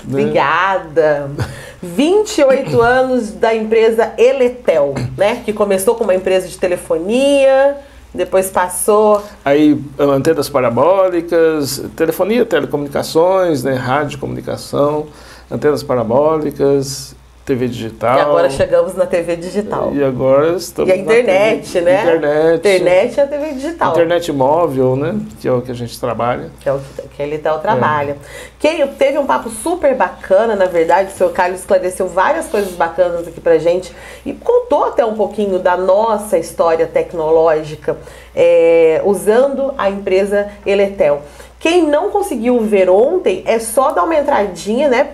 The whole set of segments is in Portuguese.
Obrigada. 28 anos da empresa Eletel, né? Que começou como uma empresa de telefonia, depois passou... Aí, antenas parabólicas, telefonia, telecomunicações, né? Rádio, comunicação, antenas parabólicas, TV digital. E agora chegamos na TV digital. E agora estamos na internet, TV, né? Internet é a TV digital. Internet móvel, né? Que é o que a gente trabalha. Que é o que a Eletel trabalha. Quem teve um papo super bacana, na verdade, o seu Carlos esclareceu várias coisas bacanas aqui pra gente e contou até um pouquinho da nossa história tecnológica usando a empresa Eletel. Quem não conseguiu ver ontem, é só dar uma entradinha, né,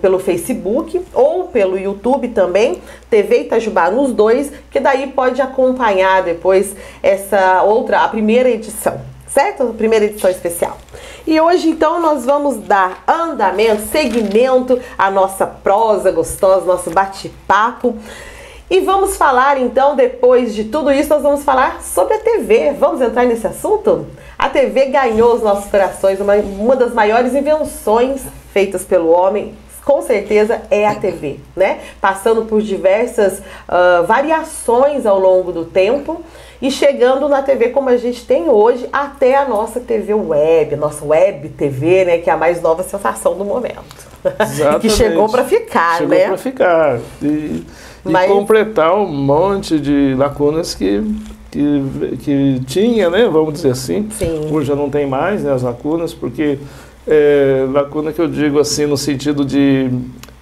pelo Facebook ou pelo YouTube também, TV Itajubá nos dois, que daí pode acompanhar depois a primeira edição, certo? A primeira edição especial. E hoje, então, nós vamos dar andamento, segmento à nossa prosa gostosa, nosso bate-papo. E vamos falar, então, depois de tudo isso, nós vamos falar sobre a TV. Vamos entrar nesse assunto? A TV ganhou os nossos corações, uma das maiores invenções feitas pelo homem, com certeza é a TV, né? Passando por diversas variações ao longo do tempo e chegando na TV como a gente tem hoje, até a nossa TV web, a nossa web TV, né? Que é a mais nova sensação do momento. Exatamente. Que chegou para ficar, chegou né? Chegou para ficar. E completar um monte de lacunas que tinha, né, vamos dizer assim. Sim. Hoje já não tem mais, né, as lacunas, porque lacuna que eu digo assim no sentido de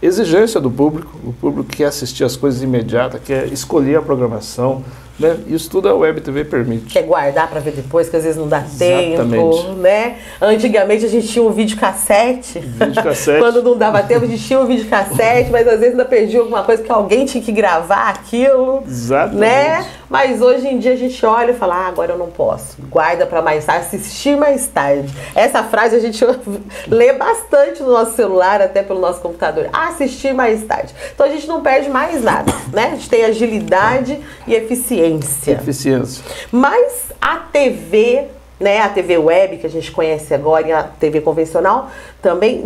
exigência do público. O público quer assistir as coisas imediatas, quer escolher a programação, né? Isso tudo a Web TV permite. Quer guardar para ver depois, que às vezes não dá Exatamente. tempo, né? Antigamente a gente tinha um videocassete. Quando não dava tempo, a gente tinha um videocassete, mas às vezes ainda perdia alguma coisa que alguém tinha que gravar aquilo. Exatamente. Né? Mas hoje em dia a gente olha e fala, agora eu não posso. Guarda para mais tarde, assistir mais tarde. Essa frase a gente lê bastante no nosso celular, até pelo nosso computador. Assistir mais tarde. Então a gente não perde mais nada, né? A gente tem agilidade e eficiência. Mas a TV, né, a TV web que a gente conhece agora e a TV convencional também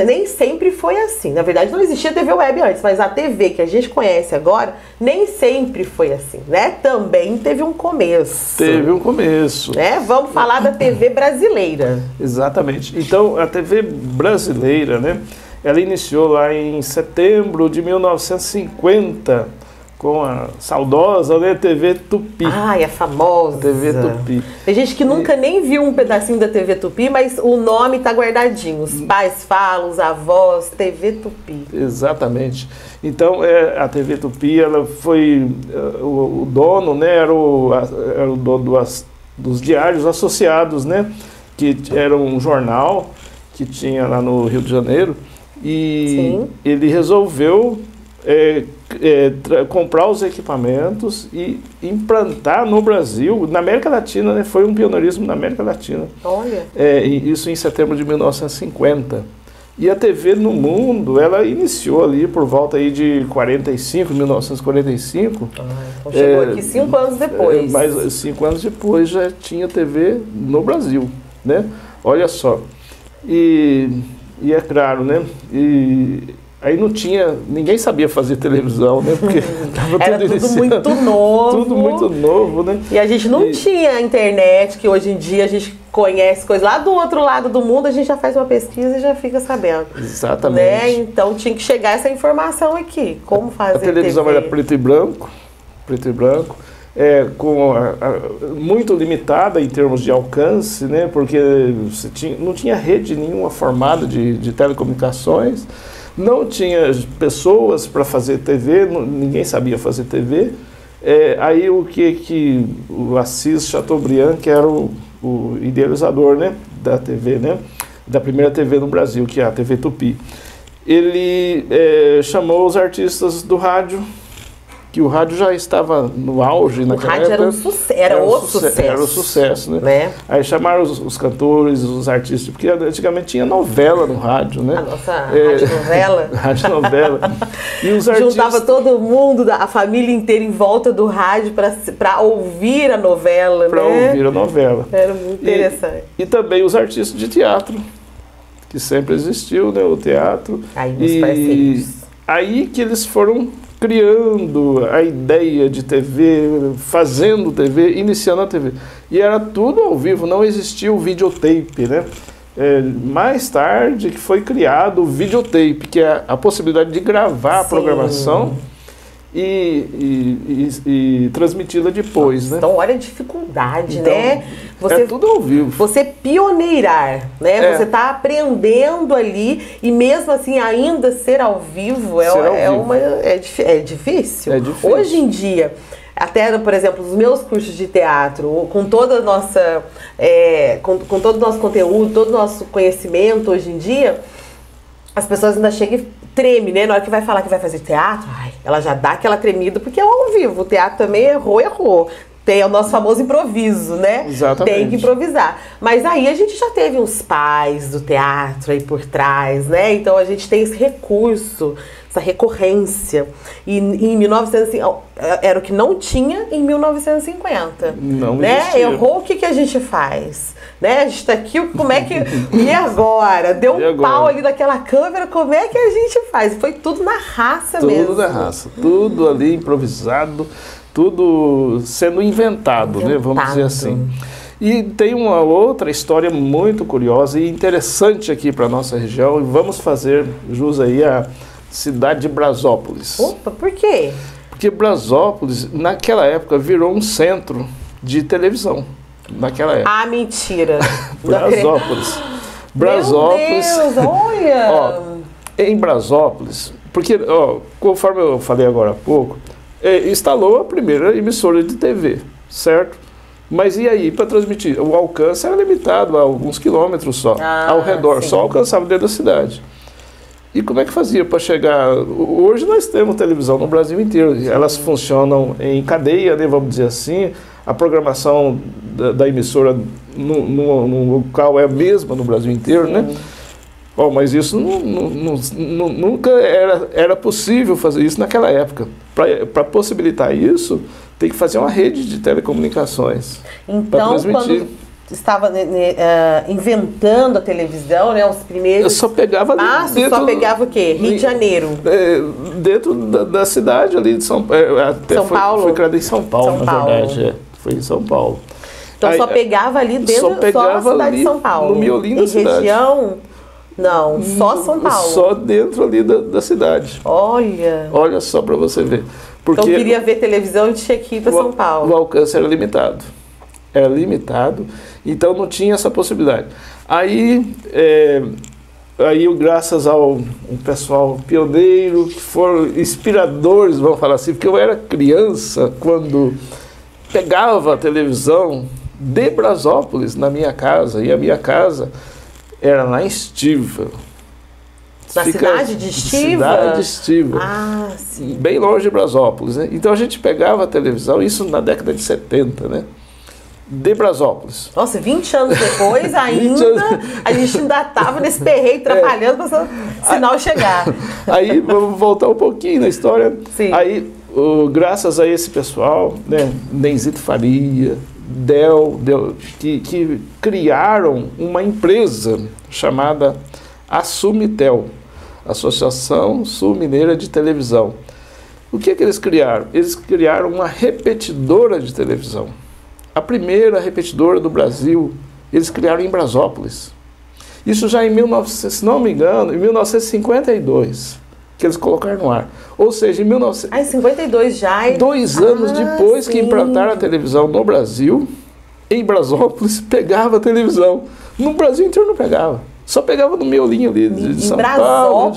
nem sempre foi assim. Na verdade não existia TV web antes, mas a TV que a gente conhece agora nem sempre foi assim, né? Também teve um começo. Teve um começo. Né? Vamos falar da TV brasileira. Exatamente. Então a TV brasileira, né, ela iniciou lá em setembro de 1950 com a saudosa, né, TV Tupi. Ai, a famosa. TV Tupi. Tem gente que nunca nem viu um pedacinho da TV Tupi, mas o nome tá guardadinho. Os pais falam, os avós, TV Tupi. Exatamente. Então, a TV Tupi, ela foi... O dono, né, era o dono dos Diários Associados, né, que era um jornal que tinha lá no Rio de Janeiro. E Sim. Ele resolveu... comprar os equipamentos e implantar no Brasil, na América Latina, né? Foi um pioneirismo na América Latina. Olha. Isso em setembro de 1950. E a TV no mundo, ela iniciou ali por volta aí de 1945. Então chegou aqui 5 anos depois. Mas 5 anos depois já tinha TV no Brasil, né? Olha só. E é claro, né? Aí não tinha, ninguém sabia fazer televisão, né? Porque era tudo muito novo. Tudo muito novo, né? E a gente não tinha internet, que hoje em dia a gente conhece coisas lá do outro lado do mundo, a gente já faz uma pesquisa e já fica sabendo. Exatamente. Né? Então tinha que chegar essa informação aqui. Como fazer a televisão TV? Era preto e branco, muito limitada em termos de alcance, né? Porque não tinha rede nenhuma formada de telecomunicações. Não tinha pessoas para fazer TV, ninguém sabia fazer TV. Aí o Assis Chateaubriand, que era o idealizador, né, da TV, né, da primeira TV no Brasil, que é a TV Tupi, ele chamou os artistas do rádio, que o rádio já estava no auge naquela época. O rádio era o sucesso. Era o sucesso, né? Aí chamaram os cantores, os artistas, porque antigamente tinha novela no rádio, né? A nossa radionovela. Radionovela. E os artistas... Juntava todo mundo, a família inteira em volta do rádio para ouvir a novela, Para ouvir a novela. Era muito interessante. E também os artistas de teatro, que sempre existiu, né, o teatro. Aí, meus parceiros. Aí que eles foram criando a ideia de TV, fazendo TV, iniciando a TV. E era tudo ao vivo, não existia o videotape, né? Mais tarde que foi criado o videotape, que é a possibilidade de gravar a programação e transmiti-la depois, né? Então, olha a dificuldade, então, né? É tudo ao vivo. Você pioneirar, né? Você está aprendendo ali e mesmo assim ainda ser ao vivo é difícil. É difícil. Hoje em dia, até, por exemplo, os meus cursos de teatro, com toda a nossa, com todo o nosso conteúdo, todo o nosso conhecimento hoje em dia, as pessoas ainda chegam e tremem, né? Na hora que vai falar que vai fazer teatro, ela já dá aquela tremida, porque é ao vivo. O teatro também errou. Tem o nosso famoso improviso, né? Exatamente. Tem que improvisar. Mas aí a gente já teve uns pais do teatro aí por trás, né? Então a gente tem esse recurso, essa recorrência. E em 1950, era o que não tinha em 1950. Não né? existia. Errou, o que a gente faz? Né? A gente tá aqui, como é que... E agora? Deu um pau ali naquela câmera, como é que a gente faz? Foi tudo na raça mesmo. Tudo na raça. Tudo ali improvisado, tudo sendo inventado, né? Vamos dizer assim. E tem uma outra história muito curiosa e interessante aqui para a nossa região, e vamos fazer jus aí à cidade de Brasópolis. Opa, por quê? Porque Brasópolis, naquela época, virou um centro de televisão. Naquela época. Ah, mentira. Brasópolis. Brasópolis. Meu Deus, olha! Ó, em Brasópolis, porque, conforme eu falei agora há pouco, instalou a primeira emissora de TV, certo? Mas e aí, para transmitir? O alcance era limitado a alguns quilômetros só, ao redor, sim. Só alcançava dentro da cidade. E como é que fazia para chegar? Hoje nós temos televisão no Brasil inteiro, elas funcionam em cadeia, né, vamos dizer assim, a programação da emissora no local é a mesma no Brasil inteiro, né? Bom, mas isso nunca era possível fazer isso naquela época. Para possibilitar isso, tem que fazer uma rede de telecomunicações. Então, quando estava inventando a televisão, né, os primeiros... Eu só pegava... só pegava o quê? Rio de Janeiro? Dentro da cidade ali de São Paulo. São Paulo? Foi criado em São Paulo, na verdade. Foi em São Paulo. Então só pegava ali dentro da cidade de São Paulo? No miolinho da cidade. Região... Não, só São Paulo. Só dentro ali da cidade. Olha só para você ver. Porque então queria ver televisão e tinha que ir para São Paulo. O alcance era limitado. Era limitado, então não tinha essa possibilidade. Aí graças ao um pessoal pioneiro, que foram inspiradores, vamos falar assim, porque eu era criança quando pegava a televisão de Brasópolis na minha casa, e a minha casa era lá em Estiva. Na cidade de Estiva? Cidade de Estiva. Ah, sim. Bem longe de Brasópolis, né? Então a gente pegava a televisão, isso na década de 70, né? De Brasópolis. Nossa, 20 anos depois ainda, a gente ainda estava nesse perreio trabalhando para o sinal chegar. Aí, vamos voltar um pouquinho na história. Sim. Aí, graças a esse pessoal, né? Nenzito Faria, que criaram uma empresa chamada Assumitel, Associação Sul-Mineira de Televisão. O que eles criaram? Eles criaram uma repetidora de televisão. A primeira repetidora do Brasil, eles criaram em Brasópolis. Isso já se não me engano, em 1952, que eles colocaram no ar. Ou seja, em 52 já. 2 anos depois que implantaram a televisão no Brasil, em Brasópolis, pegava a televisão. No Brasil inteiro não pegava. Só pegava no miolinho ali de São Paulo.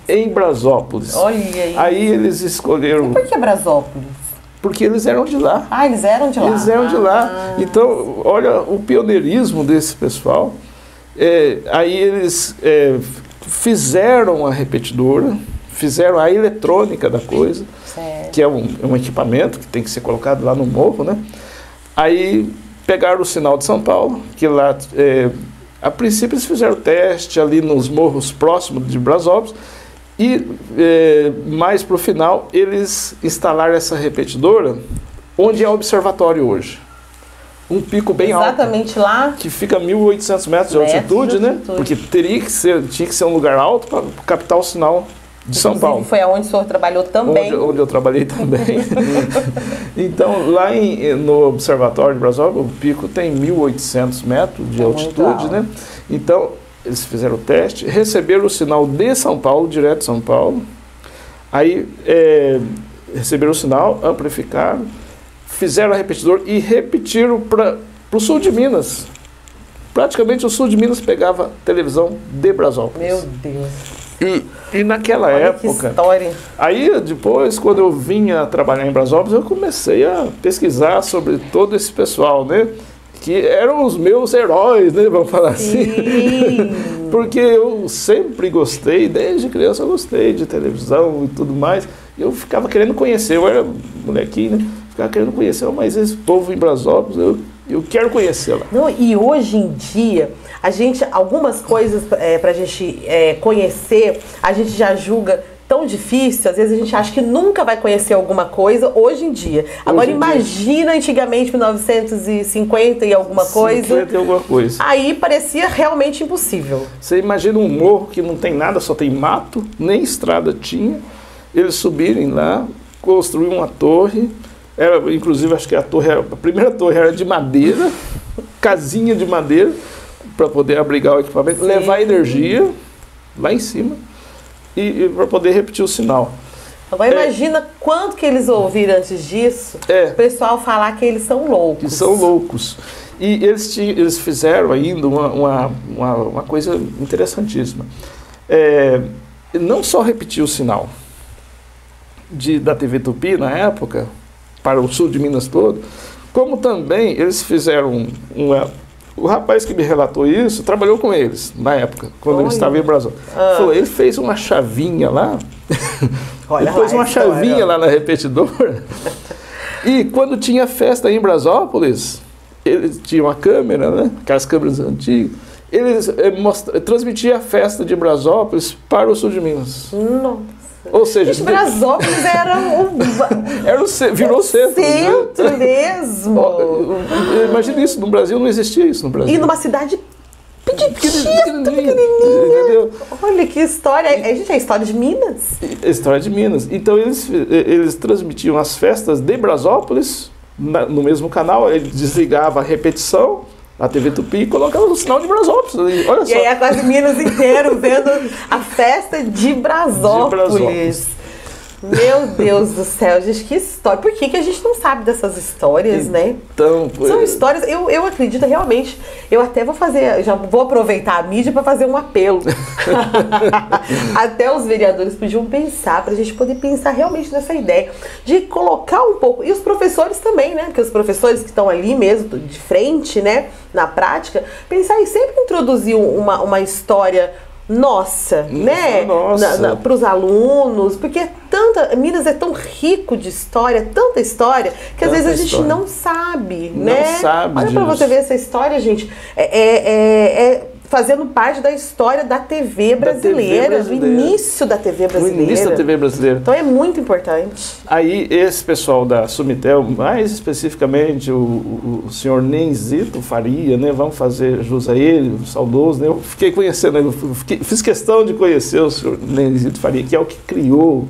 Em Brasópolis. Olha aí. Aí eles escolheram... E por que Brasópolis? Porque eles eram de lá. Ah, eles eram de lá? Eles eram de lá. Então, olha o pioneirismo desse pessoal. Aí eles fizeram a repetidora, fizeram a eletrônica da coisa, certo. Que é um equipamento que tem que ser colocado lá no morro, né? Aí pegaram o sinal de São Paulo, que lá, a princípio eles fizeram o teste ali nos morros próximos de Brasópolis, e mais para o final eles instalaram essa repetidora onde é o observatório hoje. um pico bem alto. Exatamente lá. Que fica a 1.800 metros de altitude, né? Porque tinha que ser um lugar alto para captar o sinal de São Paulo. Foi aonde o senhor trabalhou também. Onde eu trabalhei também. Então, lá no Observatório de Brasópolis, o pico tem 1.800 metros de altitude, né? Então, eles fizeram o teste, receberam o sinal de São Paulo, direto de São Paulo. Aí, receberam o sinal, amplificaram, fizeram o repetidor e repetiram para o sul de Minas. Praticamente o sul de Minas pegava televisão de Brasópolis. Meu Deus. E naquela Olha época... Que história. Aí depois, quando eu vinha trabalhar em Brasópolis, eu comecei a pesquisar sobre todo esse pessoal, né? Que eram os meus heróis, né? Vamos falar assim. Porque eu sempre gostei, desde criança eu gostei de televisão e tudo mais. Eu ficava querendo conhecer, eu era molequinho, né? Ficava querendo conhecer, mas esse povo em Brasópolis, eu quero conhecê-la. Não, e hoje em dia, algumas coisas pra gente conhecer, a gente já julga tão difícil, às vezes a gente acha que nunca vai conhecer alguma coisa hoje em dia. Agora imagina antigamente, 1950 e alguma coisa. 50 e alguma coisa. Aí parecia realmente impossível. Você imagina um morro que não tem nada, só tem mato, nem estrada tinha. Eles subirem lá, construíram uma torre. Inclusive, acho que a primeira torre era de madeira, casinha de madeira, para poder abrigar o equipamento, levar energia lá em cima e para poder repetir o sinal. Agora imagina quanto que eles ouviram antes disso, o pessoal falar que eles são loucos. Que são loucos. E eles fizeram ainda uma coisa interessantíssima. Não só repetir o sinal da TV Tupi na época, para o sul de Minas todo, como também eles fizeram o rapaz que me relatou isso, trabalhou com eles na época, quando ele estava em Brasília. Ele fez uma chavinha lá, ele pôs uma chavinha lá na repetidora, e quando tinha festa em Brasópolis, eles tinham uma câmera, né, aquelas câmeras antigas, eles transmitiam a festa de Brasópolis para o sul de Minas. Nossa. Ou seja, Brasópolis virou centro. Centro mesmo. Imagina isso, no Brasil não existia isso no Brasil. E numa cidade pequenininha. Entendeu? Olha que história. Gente, é a história de Minas. História de Minas. Então eles transmitiam as festas de Brasópolis no mesmo canal, ele desligava a repetição, a TV Tupi, e colocava o sinal de Brasópolis. Olha só. E aí é quase Minas inteiro vendo a festa de Brasópolis. Meu Deus do céu, gente, que história. Por que a gente não sabe dessas histórias, né? Então, são histórias, eu acredito realmente, eu até vou fazer, já vou aproveitar a mídia para fazer um apelo. Até os vereadores podiam pensar, para a gente poder pensar realmente nessa ideia de colocar um pouco, e os professores também, né? Porque os professores que estão ali mesmo, de frente, né? Na prática, pensar em sempre introduzir uma história nossa, né? Para os alunos, porque Minas é tão rico de história, tanta história, que às vezes a gente não sabe, né? Não sabe. Olha para você ver essa história, gente. Fazendo parte da história da TV brasileira, do início da TV brasileira. O início da TV brasileira. Então é muito importante. Aí esse pessoal da Sumitel, mais especificamente o senhor Nenzito Faria, né? Vamos fazer jus a ele, o saudoso, né? Eu fiquei conhecendo, fiz questão de conhecer o senhor Nenzito Faria, que é o que criou,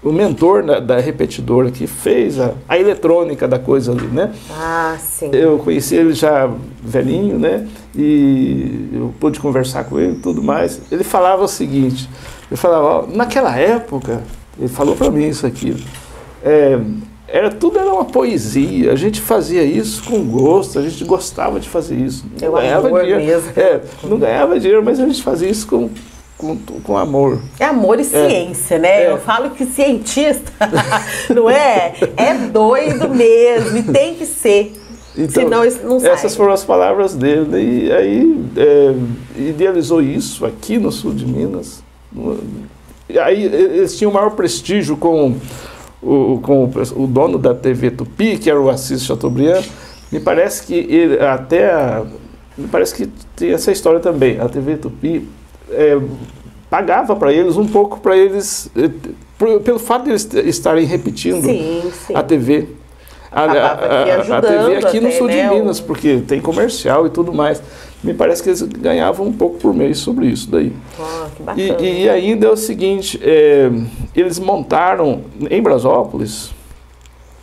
o mentor da repetidora, que fez a eletrônica da coisa ali, né? Ah, sim. Eu conheci ele já velhinho, né? E eu pude conversar com ele e tudo mais. Ele falava o seguinte, ele falava, naquela época, ele falou para mim isso aqui, tudo era uma poesia, a gente fazia isso com gosto, a gente gostava de fazer isso. Não ganhava dinheiro mesmo. Não ganhava dinheiro, mas a gente fazia isso com amor. É amor e ciência, né? Eu falo que cientista, não é? É doido mesmo, e tem que ser. Então, senão isso não sai. Essas foram as palavras dele, né? E aí idealizou isso aqui no sul de Minas. E aí eles tinham o maior prestígio com o dono da TV Tupi, que era o Assis Chateaubriand. Me parece que me parece que tem essa história também. A TV Tupi pagava para eles um pouco, para eles, pelo fato de eles estarem repetindo a TV. A TV aqui no até, sul né, de Minas, porque tem comercial e tudo mais. Me parece que eles ganhavam um pouco por mês sobre isso daí. Que bacana. E ainda é o seguinte, eles montaram em Brasópolis,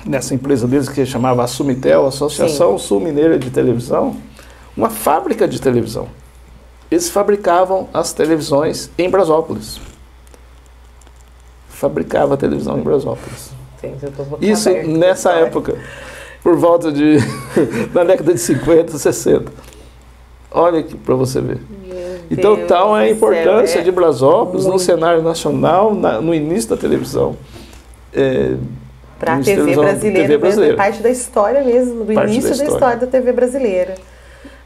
nessa empresa deles que chamava Sumitel, Associação Sul Mineira de Televisão, uma fábrica de televisão. Eles fabricavam as televisões em Brasópolis. Fabricava a televisão em Brasópolis. Sim, isso nessa época, por volta de na década de 50, 60. Olha aqui para você ver. Então, tal é a importância de Brasópolis no cenário nacional, no início da televisão. Para a TV brasileira, mesmo, parte da história mesmo, do início da história da TV brasileira.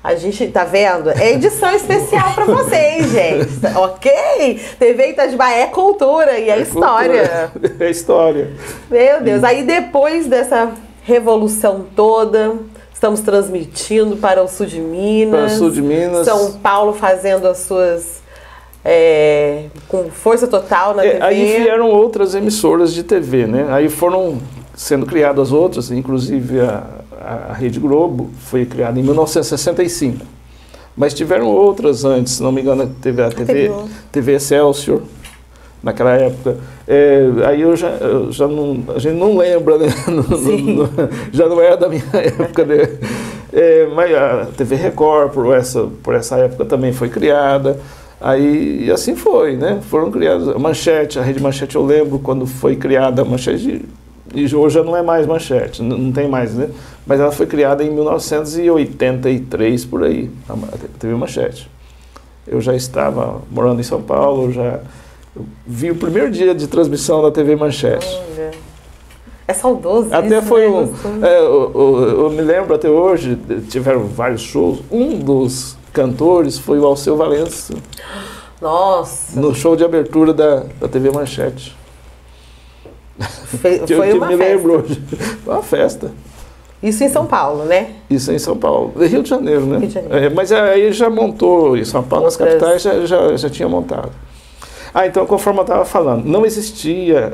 A gente tá vendo? É edição especial para vocês, gente. Ok? TV Itajubá é cultura e é história. É história. Meu Deus. Aí depois dessa revolução toda, estamos transmitindo para o sul de Minas. Para o sul de Minas. São Paulo fazendo as suas... com força total na TV. Aí vieram outras emissoras de TV, né? Aí foram sendo criadas outras, inclusive a Rede Globo foi criada em 1965. Mas tiveram outras antes, se não me engano, teve a TV Excelsior, naquela época. Aí a gente não lembra, né? Já não era da minha época, né? Mas a TV Record, por essa época, também foi criada. Aí, e assim foi, né? Foram criadas a Manchete, a Rede Manchete eu lembro quando foi criada a Manchete, e hoje já não é mais Manchete, não tem mais, né? Mas ela foi criada em 1983, por aí, a TV Manchete. Eu já estava morando em São Paulo, eu vi o primeiro dia de transmissão da TV Manchete. Olha, é saudoso até isso, foi né? eu me lembro até hoje, tiveram vários shows, um dos cantores foi o Alceu Valença. Nossa! No show de abertura da TV Manchete. Foi uma me festa. lembro hoje. Foi uma festa. Isso em São Paulo, né? Isso em São Paulo. Rio de Janeiro, né? Rio de Janeiro. Mas aí já montou, em São Paulo, nas capitais já tinha montado. Então, conforme eu estava falando, não existia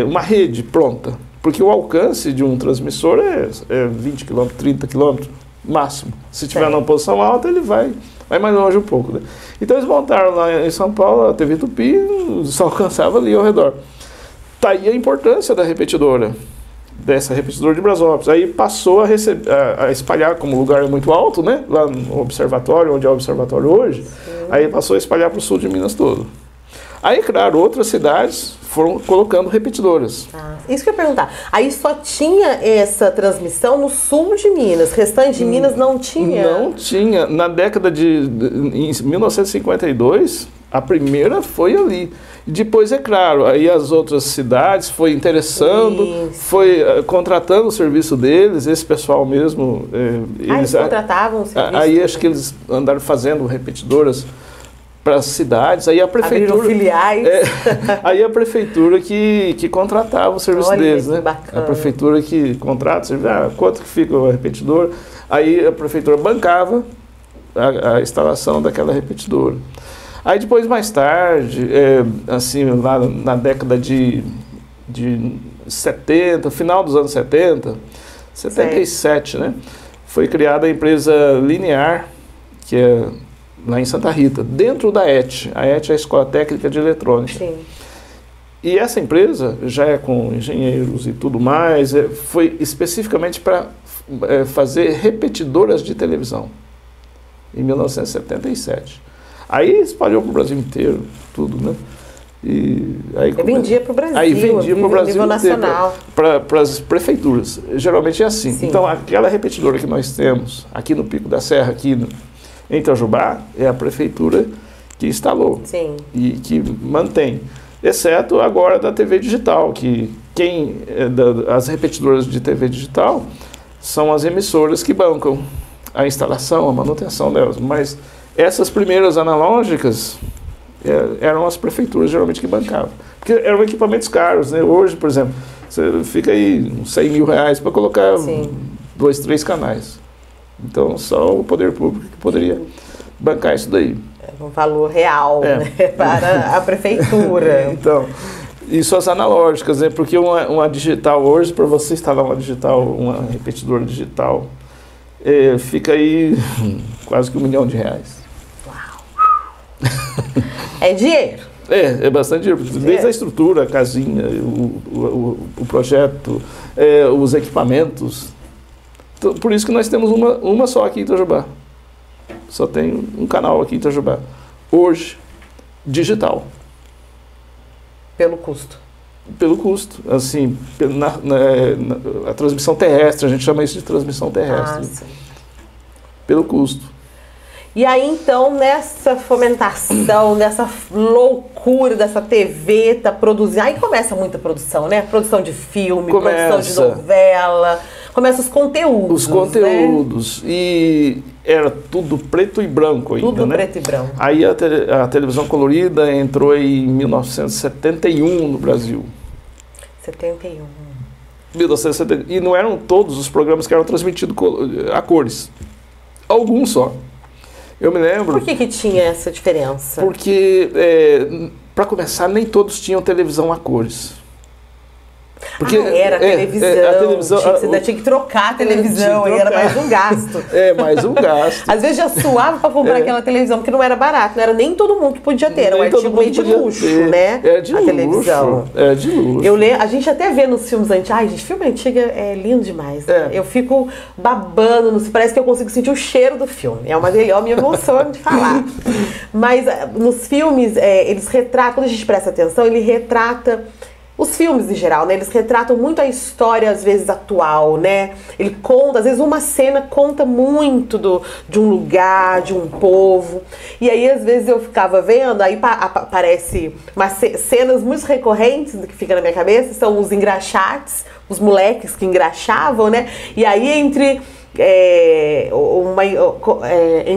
uma rede pronta, porque o alcance de um transmissor é 20 km, 30 km, máximo. Se tiver numa posição alta, ele vai mais longe um pouco, né? Então eles montaram lá em São Paulo a TV Tupi, só alcançava ali ao redor. Tá aí a importância da repetidora, dessa repetidora de Brasópolis. Aí passou a espalhar, como o lugar é muito alto, né? Lá no observatório, onde é o observatório hoje, aí passou a espalhar para o sul de Minas todo. Aí, claro, outras cidades foram colocando repetidoras. Isso que eu ia perguntar. Aí só tinha essa transmissão no sul de Minas, restante de Minas não tinha? Não tinha. Na década em 1952, a primeira foi ali. Depois, é claro, aí as outras cidades foi interessando, foi contratando o serviço deles, esse pessoal mesmo. Eles contratavam o serviço? Aí acho que eles andaram fazendo repetidoras para as cidades, aí a prefeitura... Abriram filiais. Aí a prefeitura que contratava o serviço deles, né? Bacana. A prefeitura que contrata o serviço, quanto que fica o repetidor? Aí a prefeitura bancava a instalação daquela repetidora. Aí depois, mais tarde, assim, lá na década de 70, final dos anos 70, 77, né? Foi criada a empresa Linear, que é lá em Santa Rita, dentro da ET. A ET é a Escola Técnica de Eletrônica. Sim. E essa empresa, já é com engenheiros e tudo mais, foi especificamente para fazer repetidoras de televisão, em 1977. Aí espalhou para o Brasil inteiro, tudo, né? E aí vendia para o Brasil. Aí vendia para o Brasil nacional. Para as prefeituras. Geralmente é assim. Sim. Então, aquela repetidora que nós temos aqui no Pico da Serra, aqui em Itajubá, é a prefeitura que instalou. Sim. E que mantém. Exceto agora da TV digital, que as repetidoras de TV digital são as emissoras que bancam a instalação, a manutenção delas. Mas essas primeiras analógicas eram as prefeituras geralmente que bancavam. Porque eram equipamentos caros, né? Hoje, por exemplo, você fica aí uns 100 mil reais para colocar 2, 3 canais. Então, só o poder público que poderia bancar isso daí. Um valor real, né, para a prefeitura. Então, Isso as analógicas, né? Porque uma digital hoje, para você instalar uma digital, uma repetidora digital, fica aí quase que R$1 milhão. Uau! É dinheiro. É bastante dinheiro, desde a estrutura, a casinha, o projeto, os equipamentos. Então, por isso que nós temos uma só aqui em Itajubá. Só tem um canal aqui em Itajubá. Hoje, digital. Pelo custo. Pelo custo. Assim, a transmissão terrestre, a gente chama isso de transmissão terrestre. Sim. Pelo custo. E aí, então, nessa fomentação, nessa loucura dessa TV, tá produzindo. Aí começa muita produção, né? Produção de filme, produção de novela. Começa os conteúdos. Os conteúdos. Né? E era tudo preto e branco ainda, tudo né? Preto e branco. Aí a televisão colorida entrou em 1971 no Brasil. 71. 1971. E não eram todos os programas que eram transmitidos a cores. Alguns só. Eu me lembro... Por que tinha essa diferença? Porque, para começar, nem todos tinham televisão a cores. Porque era a televisão. Você ainda tinha que trocar a televisão, e era mais um gasto. Mais um gasto. Às vezes já suava para comprar aquela televisão, porque não era barato, não era nem todo mundo que podia ter, era um artigo meio de luxo, né? É de luxo. Televisão. É de luxo. A gente até vê nos filmes antigos, ai gente, filme antigo é lindo demais. Né? Eu fico babando, parece que eu consigo sentir o cheiro do filme. É uma delícia, eu me emociono de falar. Mas nos filmes, eles retratam, quando a gente presta atenção, ele retrata... Os filmes, em geral, né? Eles retratam muito a história, às vezes, atual, né? Ele conta, às vezes, uma cena conta muito de um lugar, de um povo. E aí, às vezes, eu ficava vendo, aí aparece umas cenas muito recorrentes que fica na minha cabeça, são os engraxates, os moleques que engraxavam, né? E aí, entre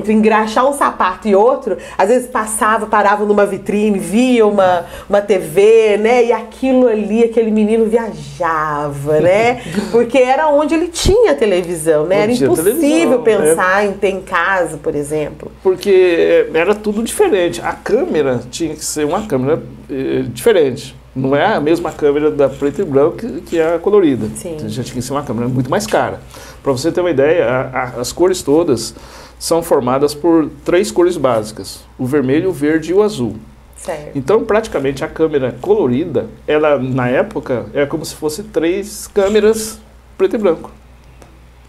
engraxar um sapato e outro, às vezes parava numa vitrine, via uma TV, né? E aquilo ali, aquele menino viajava, né? Porque era onde ele tinha televisão, né? Era impossível pensar em ter em casa, por exemplo. Porque era tudo diferente. A câmera tinha que ser uma câmera diferente. Não é a mesma câmera da preto e branco que a colorida. Sim. Já tinha que ser uma câmera muito mais cara. Para você ter uma ideia, as cores todas são formadas por 3 cores básicas: o vermelho, o verde e o azul. Certo. Então, praticamente, a câmera colorida, ela, na época, era como se fosse 3 câmeras preto e branco.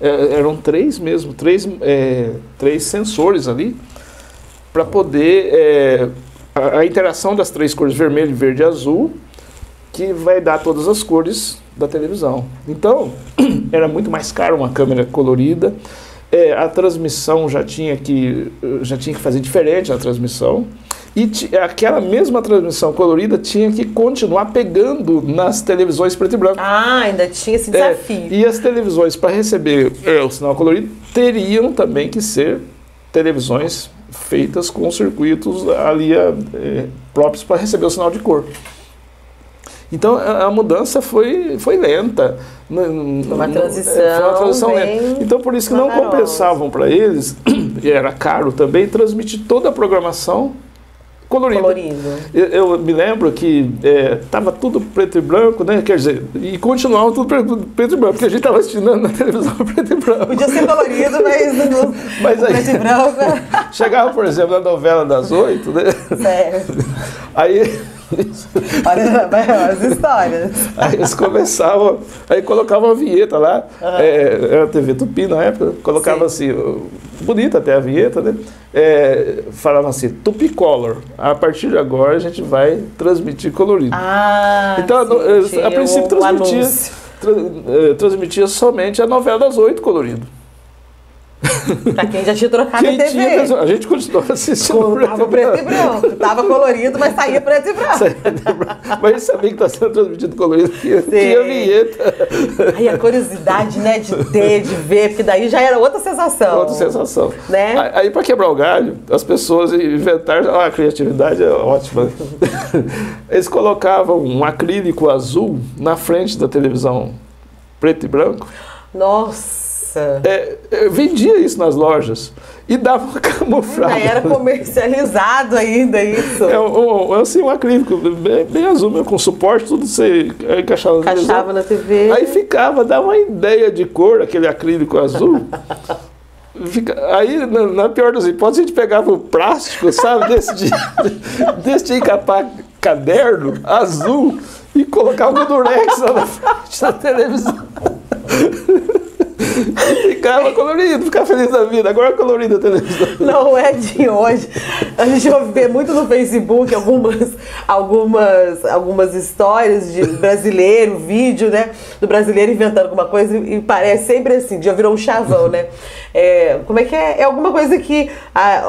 Eram 3 mesmo, 3 sensores ali, para poder... a interação das 3 cores, vermelho, verde e azul, que vai dar todas as cores da televisão. Então, era muito mais caro uma câmera colorida. A transmissão já tinha que fazer diferente a transmissão. E aquela mesma transmissão colorida tinha que continuar pegando nas televisões preto e branco. Ainda tinha esse desafio. E as televisões, para receber o sinal colorido, teriam também que ser televisões feitas com circuitos ali próprios para receber o sinal de cor. Então a mudança foi lenta. Uma transição lenta. Então por isso que não compensavam para eles, e era caro também, transmitir toda a programação colorida. Eu me lembro que estava tudo preto e branco, né? Quer dizer, e continuava tudo preto e branco, porque a gente estava assistindo na televisão preto e branco. Podia ser colorido, mas aí, preto e branco. Chegava, por exemplo, na novela das 8, né? Certo. Aí... Olha as histórias. Aí eles começavam, aí colocavam uma vinheta lá, era a TV Tupi na época, colocava assim, bonita até a vinheta, né? Falava assim, Tupi Color, a partir de agora a gente vai transmitir colorido. Então, a princípio transmitia somente a novela das 8 colorido. Pra quem já tinha trocado a TV. A gente continuava assistindo. Tava preto e branco. Tava colorido, mas saía preto e branco. Mas a gente sabia que estava sendo transmitido colorido, tinha vinheta. Aí a curiosidade, né, de ter, de ver, porque daí já era outra sensação. Outra sensação. Né? Aí para quebrar o galho, as pessoas inventaram, a criatividade é ótima. Eles colocavam um acrílico azul na frente da televisão preto e branco. Nossa! Nossa! Vendia isso nas lojas e dava uma camuflada. Era comercializado ainda isso. Assim, um acrílico bem azul, mesmo, com suporte, tudo você encaixava na TV. Aí dava uma ideia de cor, aquele acrílico azul. Aí, na pior das hipóteses, a gente pegava o plástico, sabe, desse de encapar caderno azul e colocava o durex lá na frente da televisão. Ficava colorido, ficava feliz da vida. Agora é colorido a televisão. Não é de hoje. A gente vê muito no Facebook algumas histórias de brasileiro, vídeo, né? Do brasileiro inventando alguma coisa e parece sempre assim, já virou um chavão, né? Como é que é? É alguma coisa que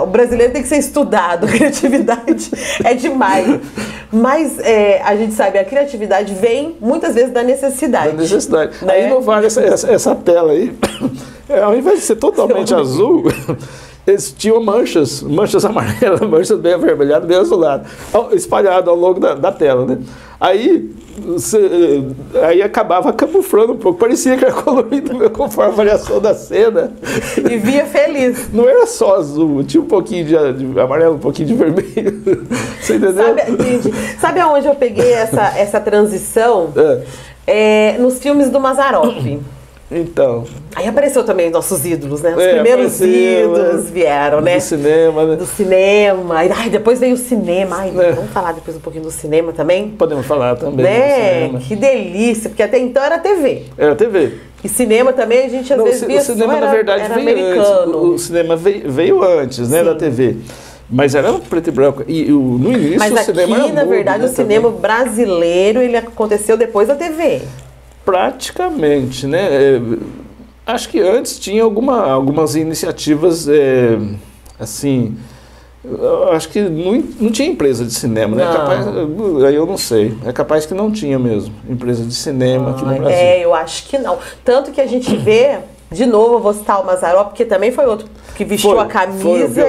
o brasileiro tem que ser estudado. A criatividade é demais. Mas a gente sabe, a criatividade vem muitas vezes da necessidade. Da necessidade. Né? Aí não vale essa tela aí. Ao invés de ser totalmente azul, eles tinham manchas amarelas, manchas bem avermelhadas, bem azuladas, espalhado ao longo da tela, né? Aí acabava camuflando um pouco, parecia que era colorido conforme a variação da cena. E via feliz. Não era só azul, tinha um pouquinho de amarelo, um pouquinho de vermelho. Você entendeu? Sabe aonde eu peguei essa transição? Nos filmes do Mazzaropi. Então. Aí apareceu também nossos ídolos, né? Os primeiros ídolos vieram, né? Do cinema, né? Do cinema. Aí depois veio o cinema. Vamos falar depois um pouquinho do cinema também? Podemos falar também. Né? Que delícia, porque até então era TV. Era TV. E cinema também a gente às vezes via. O cinema, na verdade, veio americano. Antes. O cinema veio antes, né, da TV. Mas era preto e branco. E no início mas o cinema era na verdade, mudo, o cinema brasileiro ele aconteceu depois da TV. Praticamente, né? Acho que antes tinha algumas iniciativas, assim, acho que não tinha empresa de cinema, né? Aí eu não sei, é capaz que não tinha mesmo empresa de cinema aqui no Brasil. Eu acho que não. Tanto que a gente vê, de novo, eu vou citar o Mazzaropi, porque também foi outro que vestiu a camisa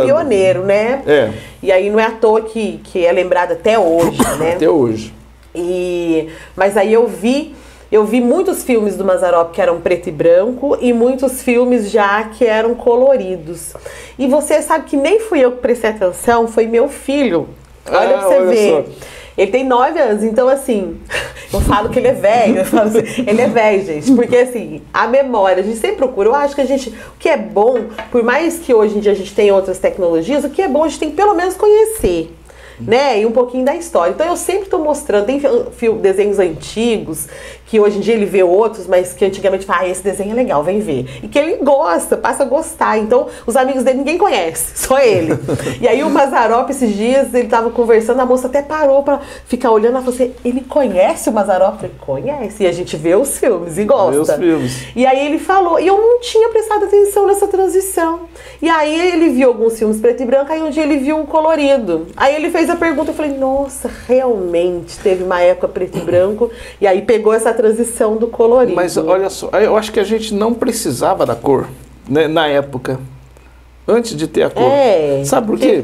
pioneiro, né? E aí não é à toa que é lembrado até hoje, né? Até hoje. Mas aí eu vi muitos filmes do Mazzaropi que eram preto e branco e muitos filmes já que eram coloridos. E você sabe que nem fui eu que prestei atenção, foi meu filho. Olha pra você ver. Só. Ele tem 9 anos, então assim, eu falo que ele é velho, ele é velho, gente, porque assim, a memória, a gente sempre procura, eu acho que o que é bom, por mais que hoje em dia a gente tenha outras tecnologias, o que é bom a gente tem que pelo menos conhecer. Né? E um pouquinho da história. Então eu sempre estou mostrando, tem desenhos antigos, que hoje em dia ele vê outros, mas que antigamente fala, esse desenho é legal, vem ver. E que ele gosta, passa a gostar. Então os amigos dele ninguém conhece, só ele. E aí o Mazzaropi, esses dias, ele estava conversando, a moça até parou para ficar olhando, ela falou assim, ele conhece o Mazzaropi? Ele conhece. E a gente vê os filmes e gosta. Vê os filmes. E aí ele falou, e eu não tinha prestado atenção nessa transição. E aí ele viu alguns filmes preto e branco, aí um dia ele viu um colorido. Aí ele fez a pergunta, eu falei, nossa, realmente teve uma época preto e branco, e aí pegou essa transição do colorido. Mas olha só, eu acho que a gente não precisava da cor, né, na época, antes de ter a cor. Sabe por quê?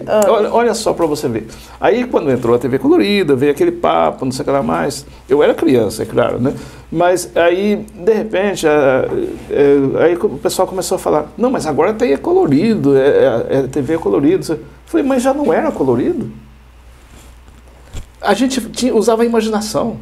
Olha só pra você ver. Aí quando entrou a TV colorida, veio aquele papo, não sei o que lá mais. Eu era criança, é claro, né? Mas aí, de repente, aí o pessoal começou a falar, não, mas agora tem colorido, TV colorido. Eu falei, mas já não era colorido? A gente usava a imaginação.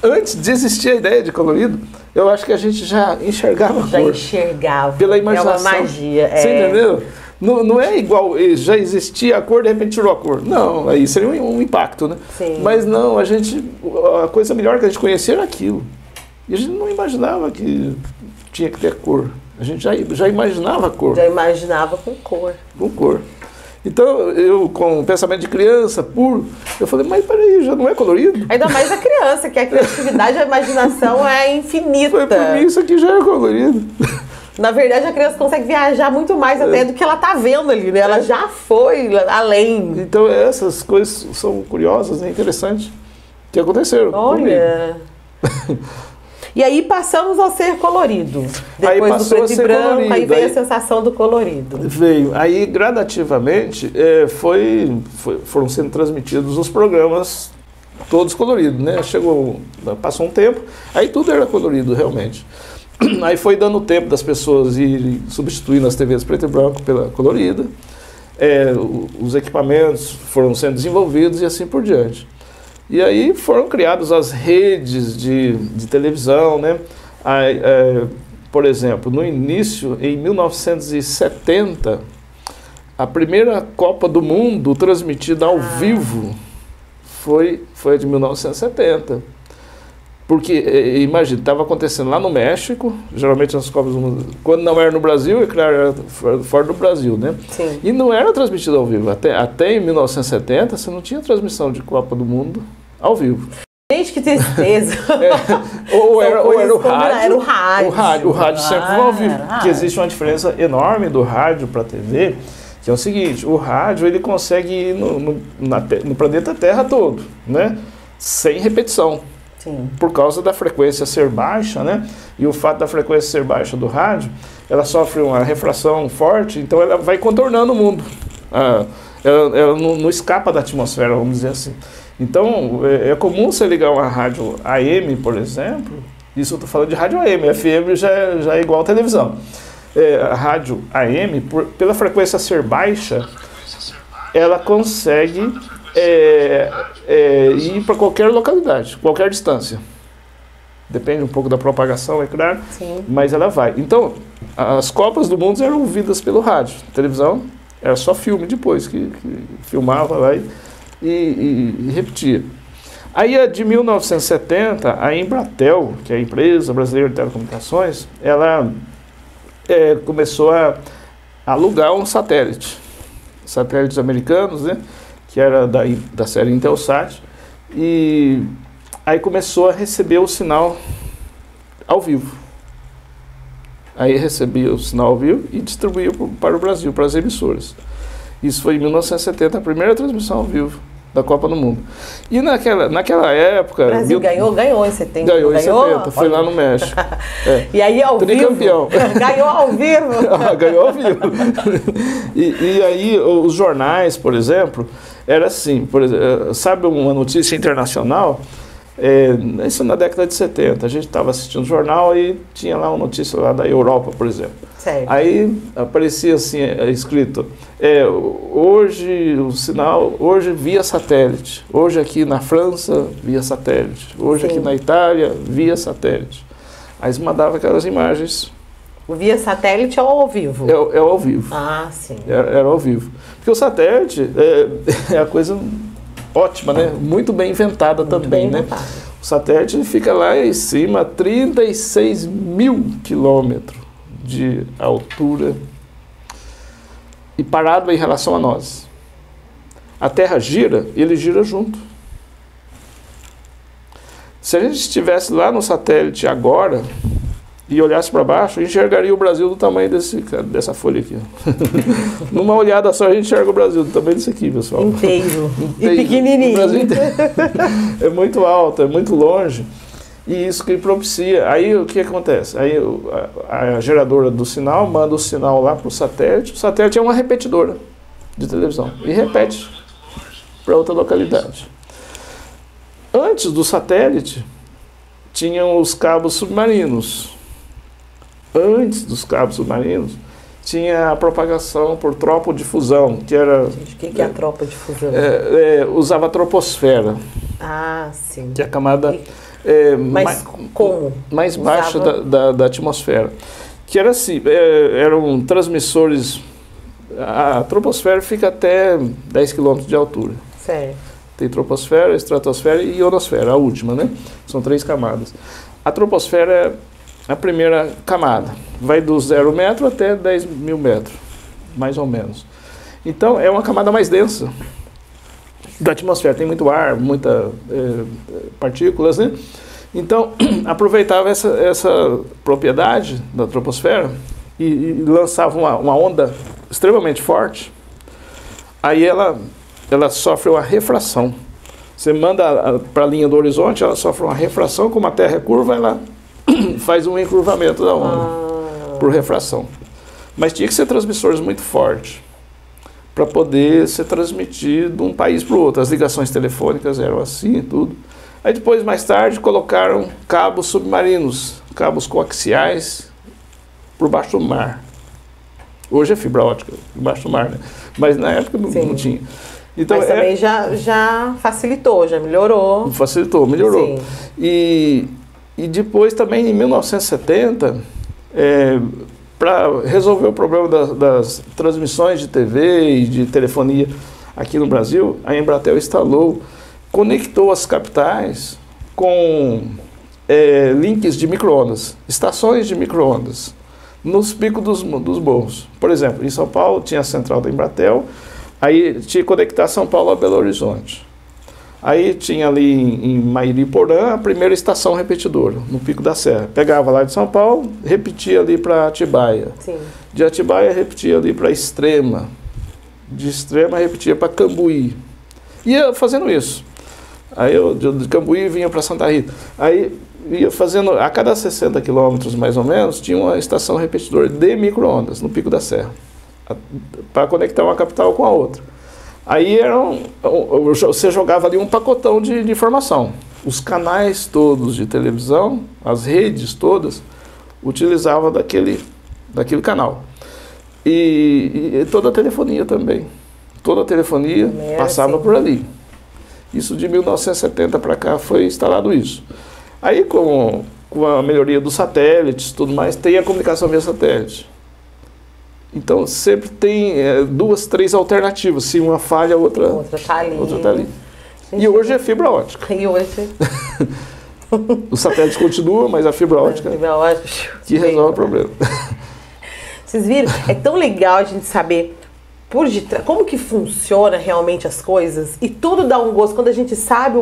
Antes de existir a ideia de colorido, eu acho que a gente já enxergava a cor. Já enxergava. Pela imaginação. É uma magia. Você entendeu? Não é igual, já existia a cor, de repente tirou a cor. Não, aí seria um impacto, né? Sim. Mas não, a coisa melhor que a gente conhecia era aquilo. E a gente não imaginava que tinha que ter cor. A gente já imaginava a cor. Já imaginava com cor. Com cor. Então, eu, com o pensamento de criança puro, eu falei, mas peraí, já não é colorido? Ainda mais a criança, que a criatividade e a imaginação é infinita. Foi por mim, isso aqui já é colorido. Na verdade, a criança consegue viajar muito mais até do que ela tá vendo ali, né? Ela já foi além. Então, essas coisas são curiosas, né? Interessantes, que aconteceram. Olha... E aí passamos a ser colorido. Depois do preto e branco, colorido. Aí veio a sensação do colorido. Veio. Aí, gradativamente, foram sendo transmitidos os programas todos coloridos, né? Passou um tempo, aí tudo era colorido, realmente. Aí foi dando tempo das pessoas irem substituindo as TVs preto e branco pela colorida. Os equipamentos foram sendo desenvolvidos e assim por diante. E aí foram criadas as redes de televisão, né? Por exemplo, no início, em 1970, a primeira Copa do Mundo transmitida ao vivo foi a de 1970. Porque, imagina, estava acontecendo lá no México, geralmente nas Copas do Mundo, quando não era no Brasil, é claro, era fora do Brasil, né? Sim. E não era transmitido ao vivo. Até em 1970, você não tinha transmissão de Copa do Mundo ao vivo. Gente, que tristeza. Ou era o rádio. Era o rádio. O rádio sempre foi ao vivo. Porque existe uma diferença enorme do rádio para a TV, que é o seguinte, o rádio ele consegue ir no planeta Terra todo, né? Sem repetição. Sim. Por causa da frequência ser baixa, né? E o fato da frequência ser baixa do rádio, ela sofre uma refração forte, então ela vai contornando o mundo. Ela não escapa da atmosfera, vamos dizer assim. Então, é comum você ligar uma rádio AM, por exemplo, isso eu estou falando de rádio AM, FM já é igual à televisão. A rádio AM, pela frequência ser baixa, ela consegue ir para qualquer localidade, qualquer distância. Depende um pouco da propagação, é claro, sim, mas ela vai. Então, as Copas do Mundo eram ouvidas pelo rádio. A televisão era só filme depois, que filmava lá e repetia. Aí, de 1970, a Embratel, que é a empresa brasileira de telecomunicações, ela começou a alugar um satélite. Satélites americanos, né? Que era da série Intelsat, e aí começou a receber o sinal ao vivo. Aí recebia o sinal ao vivo e distribuía para o Brasil, para as emissoras. Isso foi em 1970, a primeira transmissão ao vivo da Copa do Mundo. E naquela época... O Brasil ganhou em 70. Ganhou em 70, foi lá no México. E aí ao tricampeão. Vivo? Ganhou ao vivo? Ganhou ao vivo. E aí os jornais, por exemplo, era assim, sabe uma notícia internacional? Isso na década de 70, a gente estava assistindo o jornal e tinha lá uma notícia lá da Europa, por exemplo. Certo. Aí aparecia assim, escrito, hoje o sinal, hoje via satélite, hoje aqui na França via satélite, hoje Sim. aqui na Itália via satélite. Aí eles mandavam aquelas imagens. O via satélite ou ao vivo? É ao vivo. Ah, sim. Era ao vivo. Porque o satélite é a coisa ótima, né? Muito bem inventada também, né? O satélite fica lá em cima, 36 mil quilômetros de altura e parado em relação a nós. A Terra gira, ele gira junto. Se a gente estivesse lá no satélite agora e olhasse para baixo, enxergaria o Brasil do tamanho dessa folha aqui. Numa olhada só a gente enxerga o Brasil do tamanho desse aqui, pessoal. Inteiro. E pequenininho. O Brasil inteiro. É muito alto, é muito longe. E isso que propicia. Aí o que acontece? Aí a geradora do sinal manda o sinal lá para o satélite. O satélite é uma repetidora de televisão. E repete para outra localidade. Antes do satélite, tinham os cabos submarinos. Antes dos cabos submarinos, tinha a propagação por tropodifusão, que era... Gente, o que é a tropodifusão? Usava a troposfera. Ah, sim. Que é a camada como? Mais baixa da atmosfera. Que era assim, eram transmissores... A troposfera fica até 10 km de altura. Certo. Tem troposfera, estratosfera e ionosfera, a última, né? São 3 camadas. A troposfera é a primeira camada. Vai do 0 metro até 10 mil metros, mais ou menos. Então, é uma camada mais densa da atmosfera. Tem muito ar, muitas partículas, né? Então, aproveitava essa propriedade da troposfera e lançava uma onda extremamente forte. Aí ela sofre uma refração. Você manda para a linha do horizonte, ela sofre uma refração, como a Terra é curva, ela faz um encurvamento da onda por refração. Mas tinha que ser transmissores muito fortes para poder ser transmitido de um país para o outro. As ligações telefônicas eram assim e tudo. Aí depois, mais tarde, colocaram cabos submarinos, cabos coaxiais por baixo do mar. Hoje é fibra ótica, por baixo do mar, né? Mas na época não tinha. Então, mas também já facilitou, já melhorou. Facilitou, melhorou. Sim. E depois também, em 1970, para resolver o problema das transmissões de TV e de telefonia aqui no Brasil, a Embratel conectou as capitais com links de micro-ondas, estações de micro-ondas, nos picos dos morros. Por exemplo, em São Paulo tinha a central da Embratel, aí tinha que conectar São Paulo a Belo Horizonte. Aí tinha ali em Mairiporã a primeira estação repetidora, no Pico da Serra. Pegava lá de São Paulo, repetia ali para Atibaia. Sim. De Atibaia repetia ali para Extrema. De Extrema repetia para Cambuí. Ia fazendo isso. Aí eu de Cambuí vinha para Santa Rita. Aí ia fazendo, a cada 60 quilômetros mais ou menos, tinha uma estação repetidora de micro-ondas no Pico da Serra, para conectar uma capital com a outra. Aí você jogava ali um pacotão de informação. Os canais todos de televisão, as redes todas, utilizavam daquele canal. E toda a telefonia também. Toda a telefonia passava por ali. Isso de 1970 para cá foi instalado isso. Aí com a melhoria dos satélites e tudo mais, tem a comunicação via satélite. Então sempre tem 2, 3 alternativas. Se uma falha, a outra está ali. Tá ali. E hoje é fibra ótica. E hoje? Os satélites continuam, mas a fibra ótica que resolve o problema. Vocês viram? É tão legal a gente saber como que funciona realmente as coisas, e tudo dá um gosto. Quando a gente sabe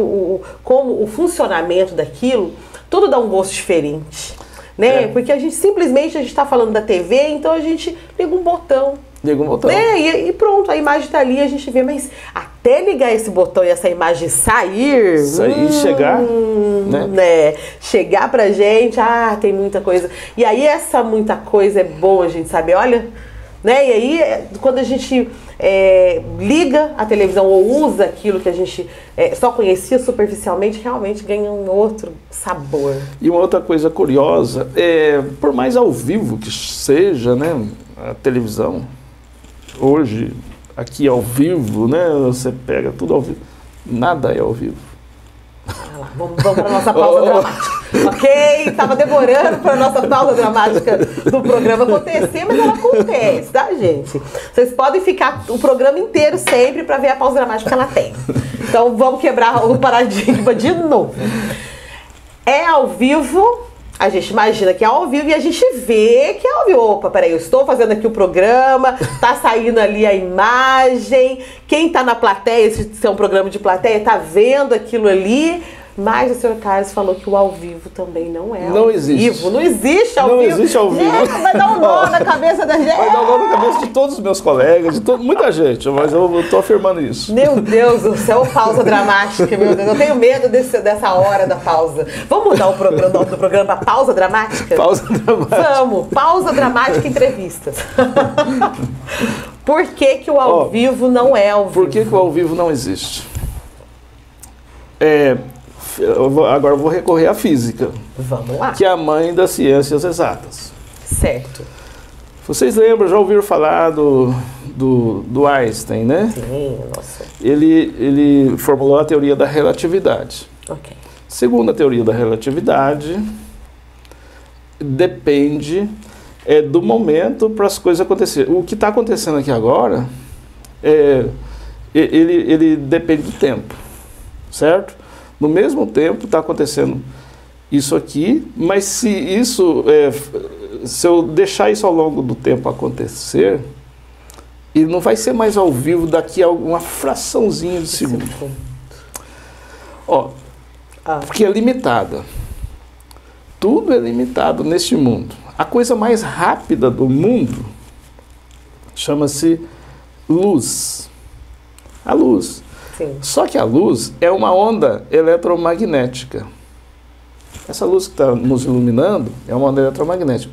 como o funcionamento daquilo, tudo dá um gosto diferente. Né? Porque a gente simplesmente está falando da TV, então a gente liga um botão. Liga um botão. Né? E pronto, a imagem está ali, a gente vê, mas até ligar esse botão e essa imagem sair e chegar, né? Chegar pra gente, tem muita coisa. E aí essa muita coisa é bom a gente saber, olha, né? E aí quando a gente liga a televisão ou usa aquilo que a gente só conhecia superficialmente, realmente ganha um outro sabor. E uma outra coisa curiosa, por mais ao vivo que seja, né, a televisão, hoje, aqui ao vivo, né, você pega tudo ao vivo, nada é ao vivo. Vamos para a nossa pausa dramática. Ok? Estava demorando para a nossa pausa dramática do programa acontecer, mas ela acontece, tá, gente? Vocês podem ficar o programa inteiro sempre para ver a pausa dramática que ela tem. Então vamos quebrar o paradigma de novo. É ao vivo, a gente imagina que é ao vivo e a gente vê que é ao vivo. Opa, peraí, eu estou fazendo aqui o programa, tá saindo ali a imagem, quem tá na plateia, se é um programa de plateia, tá vendo aquilo ali. Mas o senhor Carlos falou que o ao vivo também não é ao vivo. Não existe ao vivo. Não existe ao vivo. Vai dar um nó na cabeça da gente. Vai dar um nó na cabeça de todos os meus colegas, de muita gente, mas eu estou afirmando isso. Meu Deus do céu, pausa dramática, meu Deus. Eu tenho medo dessa hora da pausa. Vamos mudar o nome do programa para pausa dramática? Pausa dramática. Vamos, pausa dramática entrevistas. Por que o ao vivo não é ao vivo? Por que o ao vivo não existe? Agora eu vou recorrer à física. Vamos lá. Que é a mãe das ciências exatas. Certo. Vocês lembram, já ouviram falar do Einstein, né? Sim, nossa. Ele formulou a teoria da relatividade. Ok. Segundo a teoria da relatividade, depende do momento para as coisas acontecerem. O que está acontecendo aqui agora, ele depende do tempo, certo? No mesmo tempo está acontecendo isso aqui, mas se eu deixar isso ao longo do tempo acontecer, ele não vai ser mais ao vivo daqui a uma fraçãozinha de segundo. Porque é limitada. Tudo é limitado neste mundo. A coisa mais rápida do mundo chama-se luz. A luz. Sim. Só que a luz é uma onda eletromagnética. Essa luz que está nos iluminando é uma onda eletromagnética.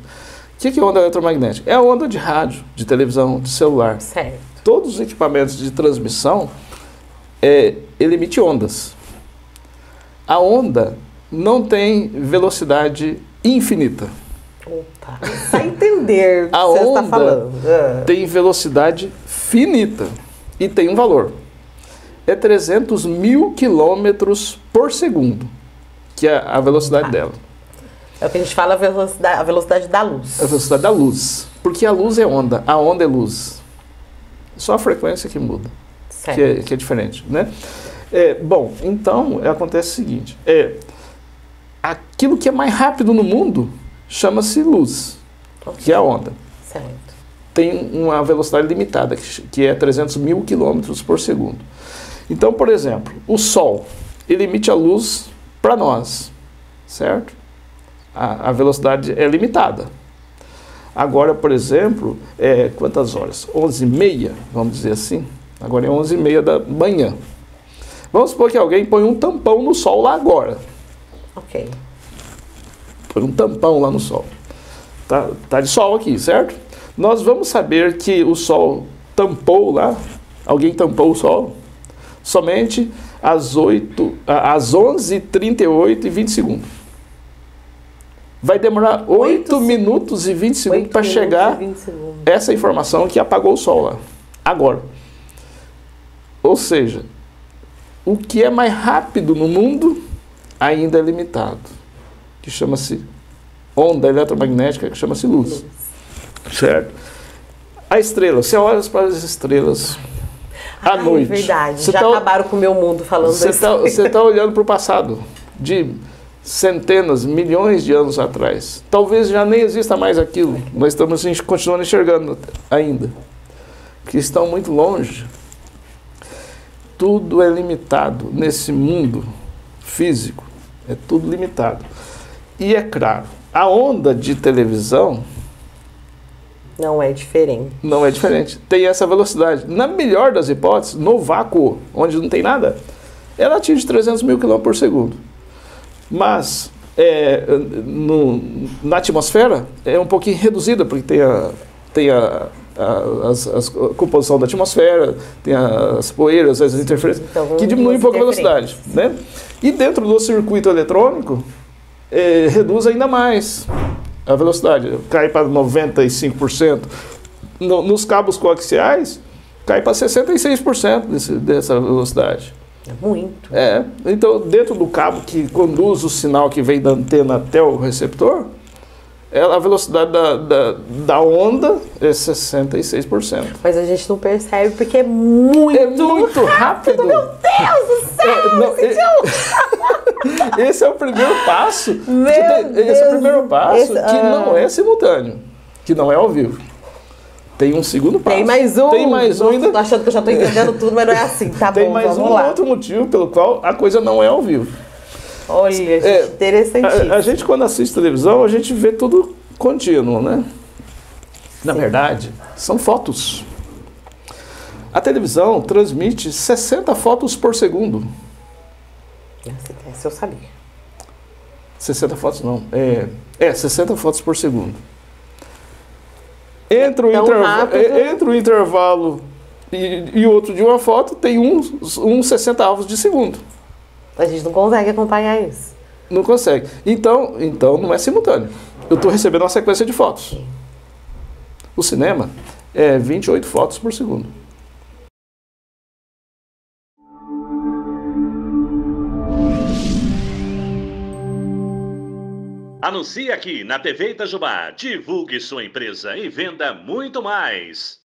O que é onda eletromagnética? É a onda de rádio, de televisão, de celular. Certo. Todos os equipamentos de transmissão, ele emite ondas. A onda não tem velocidade infinita. Opa, precisa entender o que A você está onda falando. tem velocidade finita e tem um valor. É 300 mil quilômetros por segundo, que é a velocidade dela. É o que a gente fala, a velocidade da luz. A velocidade da luz. Porque a luz é onda, a onda é luz. Só a frequência que muda, que é diferente, né? Bom, então acontece o seguinte, aquilo que é mais rápido no mundo chama-se luz, que é a onda. Certo. Tem uma velocidade limitada, que é 300 mil quilômetros por segundo. Então, por exemplo, o Sol, ele emite a luz para nós, certo? A velocidade é limitada. Agora, por exemplo, quantas horas? 11h30, vamos dizer assim. Agora é 11h30 da manhã. Vamos supor que alguém põe um tampão no Sol lá agora. Ok. Põe um tampão lá no Sol. Tá de Sol aqui, certo? Nós vamos saber que o Sol tampou lá, alguém tampou o Sol, somente às 11h38 e 20 segundos. Vai demorar 8 minutos e 20 segundos para chegar essa informação que apagou o Sol lá. Agora. Ou seja, o que é mais rápido no mundo ainda é limitado, que chama-se onda eletromagnética, que chama-se luz. Certo? A estrela, você olha para as estrelas à noite. É verdade, já acabaram com o meu mundo falando isso. Você está olhando para o passado, de centenas, milhões de anos atrás. Talvez já nem exista mais aquilo, mas estamos continuando enxergando ainda, que estão muito longe. Tudo é limitado nesse mundo físico, é tudo limitado. E é claro, a onda de televisão não é diferente. Não é diferente. Tem essa velocidade. Na melhor das hipóteses, no vácuo, onde não tem nada, ela atinge 300 mil km por segundo. Mas na atmosfera é um pouquinho reduzida, porque tem a composição da atmosfera, tem as poeiras, as interferências, então, que diminuem um pouco a velocidade. Né? E dentro do circuito eletrônico, reduz ainda mais a velocidade, cai para 95%. Nos cabos coaxiais, cai para 66% dessa velocidade. É muito. Então, dentro do cabo que conduz o sinal que vem da antena até o receptor, a velocidade da onda é 66%. Mas a gente não percebe porque é muito rápido. Meu Deus do céu! Esse é o primeiro passo. Esse é o primeiro passo que não é simultâneo, que não é ao vivo. Tem um segundo passo. Tem mais um. Tem mais um ainda. Tô achando que eu já estou entendendo tudo, mas não é assim. Tá Tem bom, mais vamos lá. Outro motivo pelo qual a coisa não é ao vivo. Olha, gente, interessantíssimo. A gente, quando assiste televisão, a gente vê tudo contínuo, né? Na verdade, são fotos. A televisão transmite 60 fotos por segundo. Essa eu sabia. 60 fotos não. 60 fotos por segundo. Entre o intervalo e outro de uma foto, tem uns 60 avos de segundo. A gente não consegue acompanhar isso. Não consegue. Então não é simultâneo. Eu estou recebendo uma sequência de fotos. O cinema é 28 fotos por segundo. Anuncie aqui na TV Itajubá. Divulgue sua empresa e venda muito mais.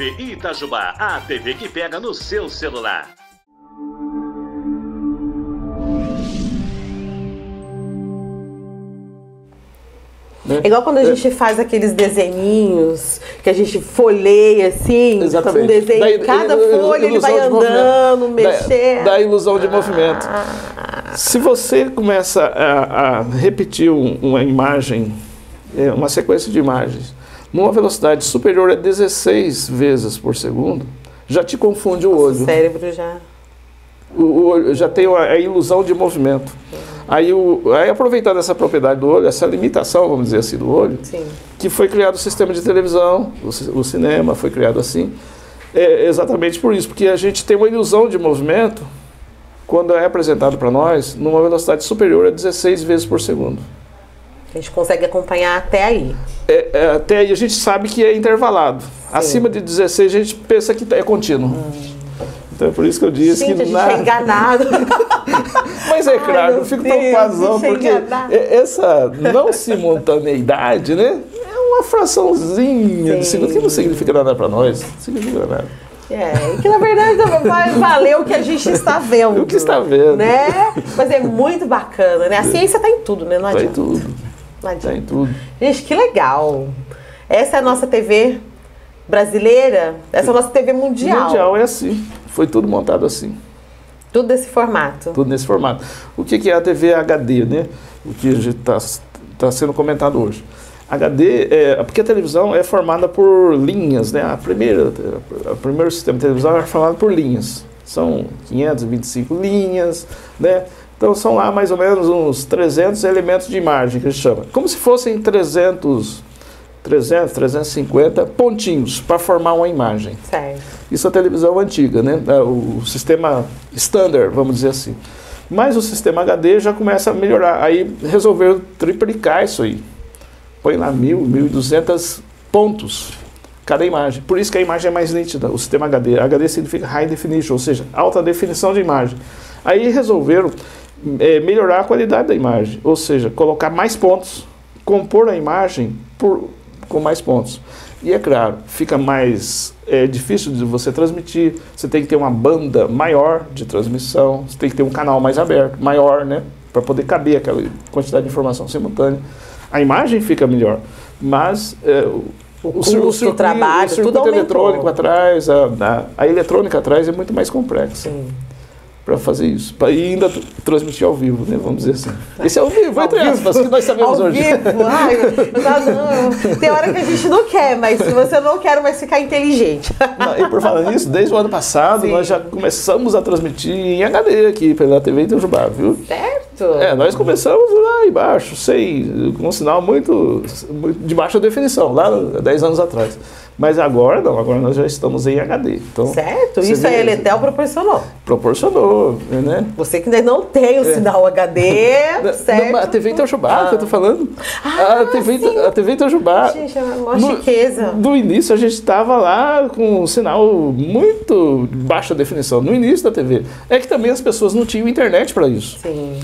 TV Itajubá, a TV que pega no seu celular. É igual quando a gente faz aqueles desenhinhos, que a gente folheia assim, exatamente. Um desenho, cada folha ele vai andando, mexendo. Dá ilusão de movimento. Se você começa a repetir uma imagem, uma sequência de imagens, numa velocidade superior a 16 vezes por segundo, já te confunde o olho. O cérebro já... O olho já tem a ilusão de movimento. Aí, aproveitando essa propriedade do olho, essa limitação, vamos dizer assim, do olho, Sim. que foi criado o sistema de televisão, o cinema foi criado assim, exatamente por isso, porque a gente tem uma ilusão de movimento quando é apresentado para nós numa velocidade superior a 16 vezes por segundo. A gente consegue acompanhar até aí. Até aí a gente sabe que é intervalado. Sim. Acima de 16 a gente pensa que é contínuo. Então é por isso que eu disse que a gente é enganado. Mas é claro, não fico preocupado porque essa não simultaneidade, né, é uma fraçãozinha de segundo que não significa nada para nós. Não significa nada. E que na verdade vai valer o que a gente está vendo. O que está vendo. Né? Mas é muito bacana, né? A ciência está em tudo, né? Não adianta. Está em tudo. Não adianta. Está em tudo. Gente, que legal. Essa é a nossa TV brasileira, essa é a nossa TV mundial. Mundial é assim. Foi tudo montado assim. Tudo desse formato. Tudo nesse formato. O que é a TV HD, né? O que está sendo comentado hoje. HD, porque a televisão é formada por linhas, né? O primeiro sistema de televisão é formado por linhas. São 525 linhas, né? Então são lá mais ou menos uns 300 elementos de imagem que a gente chama. Como se fossem 350 pontinhos para formar uma imagem. Certo. Isso é a televisão antiga, né? O sistema standard, vamos dizer assim. Mas o sistema HD já começa a melhorar. Aí resolveram triplicar isso aí. Põe lá 1.200 pontos cada imagem. Por isso que a imagem é mais nítida, o sistema HD. HD significa High Definition, ou seja, alta definição de imagem. Aí resolveram melhorar a qualidade da imagem, ou seja, colocar mais pontos, compor a imagem com mais pontos. E é claro, fica mais difícil de você transmitir, você tem que ter uma banda maior de transmissão, você tem que ter um canal mais aberto, maior, né, para poder caber aquela quantidade de informação simultânea. A imagem fica melhor, mas o trabalho, o circuito tudo eletrônico atrás, a eletrônica atrás é muito mais complexa. Para fazer isso, para ainda transmitir ao vivo, né? Vamos dizer assim. Esse é ao vivo, entre aspas, que nós sabemos ao hoje. Vivo. Ai, tem hora que a gente não quer, mas se você não quer, vai ficar inteligente. E por falar nisso, desde o ano passado, nós já começamos a transmitir em HD aqui pela TV Itajubá, viu? Certo. Nós começamos lá embaixo, com um sinal muito de baixa definição, lá 10 anos atrás. Mas agora não, agora nós já estamos em HD. Então, certo, isso a Eletel proporcionou. Proporcionou, né? Você que ainda não tem o sinal HD, certo? Não, a TV Itajubá, que eu tô falando. A TV Itajubá. Gente, é uma chiqueza. No início a gente estava lá com um sinal muito baixa definição, no início da TV. É que também as pessoas não tinham internet para isso. Sim.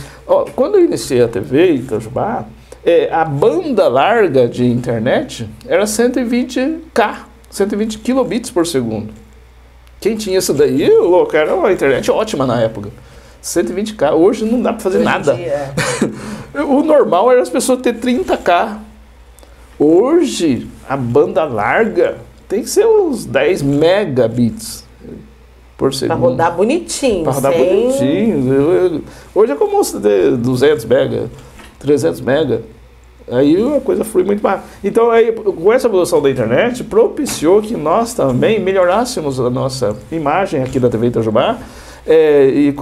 Quando eu iniciei a TV Itajubá, a banda larga de internet era 120K, 120 kilobits por segundo. Quem tinha isso daí, era uma internet ótima na época. 120K, hoje não dá para fazer nada. O normal era as pessoas ter 30K. Hoje, a banda larga tem que ser uns 10 megabits por segundo. Para rodar bonitinho. Para rodar bonitinho. Hoje é como ter 200 mega, 300 mega. Aí a coisa flui muito mais. Então, aí, com essa evolução da internet, propiciou que nós também melhorássemos a nossa imagem aqui da TV Itajubá e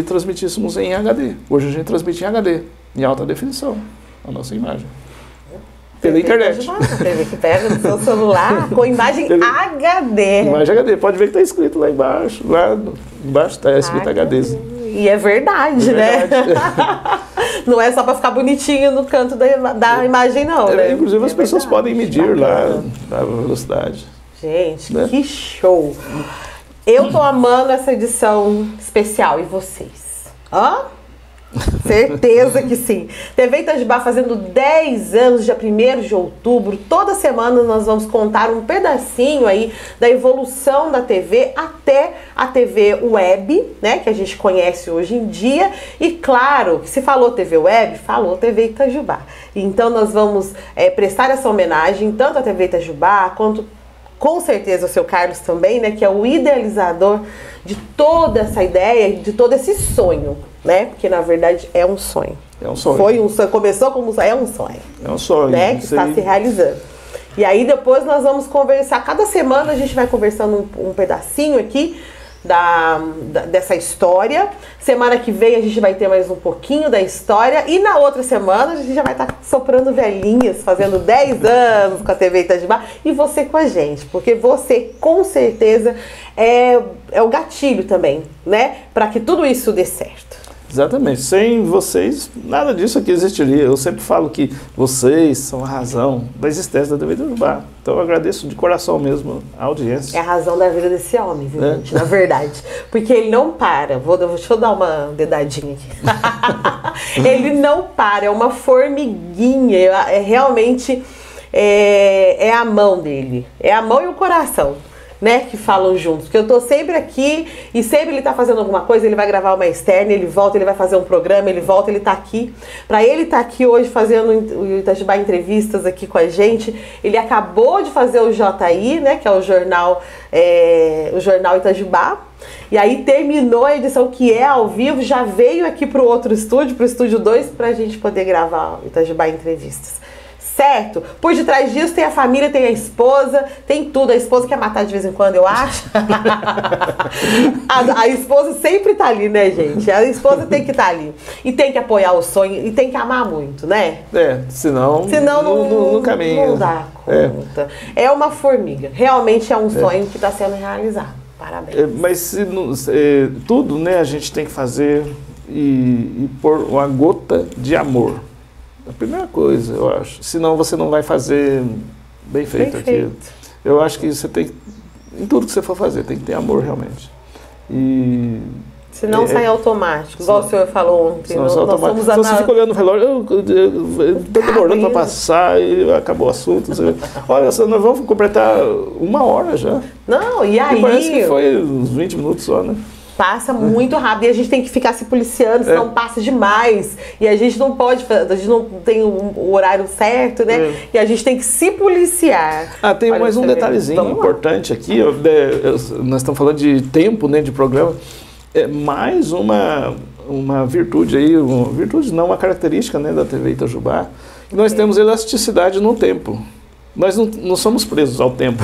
transmitíssemos em HD. Hoje a gente transmite em HD, em alta definição, a nossa imagem. Pela internet. TV que pega no seu celular com imagem HD. Imagem HD. Pode ver que está escrito lá embaixo. Lá embaixo está escrito HD. E é verdade, né? Não é só para ficar bonitinho no canto da imagem, não, né? Inclusive as pessoas podem medir lá a velocidade. Gente, né? Que show! Eu tô amando essa edição especial. E vocês? Certeza que sim. TV Itajubá fazendo 10 anos, dia 1º de outubro. Toda semana nós vamos contar um pedacinho aí da evolução da TV até a TV web, né, que a gente conhece hoje em dia. E claro, se falou TV web, falou TV Itajubá. Então nós vamos prestar essa homenagem tanto à TV Itajubá quanto com certeza o seu Carlos também, né, que é o idealizador de toda essa ideia, de todo esse sonho, né? Porque na verdade é um sonho. É um sonho. Foi um sonho, começou como um sonho, é um sonho. É um sonho, né, que está se realizando. E aí depois nós vamos conversar, cada semana a gente vai conversando um pedacinho aqui dessa história. Semana que vem a gente vai ter mais um pouquinho da história e na outra semana a gente já vai estar soprando velhinhas, fazendo 10 anos com a TV Itajubá e você com a gente, porque você com certeza é o gatilho também, né, para que tudo isso dê certo. Exatamente. Sem vocês, nada disso aqui existiria. Eu sempre falo que vocês são a razão da existência da TV Itajubá. Então eu agradeço de coração mesmo a audiência. É a razão da vida desse homem, viu, gente? Na verdade. Porque ele não para. Deixa eu dar uma dedadinha aqui. Ele não para, é uma formiguinha. Realmente é a mão dele. É a mão e o coração, né, que falam juntos, porque eu tô sempre aqui e sempre ele tá fazendo alguma coisa, ele vai gravar uma externa, ele volta, ele vai fazer um programa, ele volta, ele tá aqui. Pra ele tá aqui hoje fazendo o Itajubá Entrevistas aqui com a gente, ele acabou de fazer o JI, né, que é o jornal Itajubá, e aí terminou a edição que é ao vivo, já veio aqui pro outro estúdio, pro estúdio 2, pra gente poder gravar o Itajubá Entrevistas. Certo? Por detrás disso tem a família, tem a esposa, tem tudo. A esposa quer matar de vez em quando, eu acho. a esposa sempre tá ali, né, gente? A esposa tem que estar ali. E tem que apoiar o sonho e tem que amar muito, né? Senão não caminha. Não dá conta. É uma formiga. Realmente é um sonho que está sendo realizado. Parabéns. Mas tudo, né, a gente tem que fazer e pôr uma gota de amor. A primeira coisa, eu acho. Senão você não vai fazer bem feito aquilo. Eu acho que você tem, em tudo que você for fazer, tem que ter amor realmente. E senão sai automático, igual o senhor falou ontem. Nós somos então você fica olhando no relógio, estou demorando para passar e acabou o assunto. Olha só, nós vamos completar 1 hora já. Não, e aí? E parece que foi uns 20 minutos só, né? Passa muito rápido e a gente tem que ficar se policiando, senão passa demais. E a gente não pode, a gente não tem o horário certo, né? E a gente tem que se policiar. Tem mais um detalhezinho importante aqui. Nós estamos falando de tempo, né, de programa. É mais uma virtude aí, uma característica, né, da TV Itajubá. Nós temos elasticidade no tempo. Nós não somos presos ao tempo.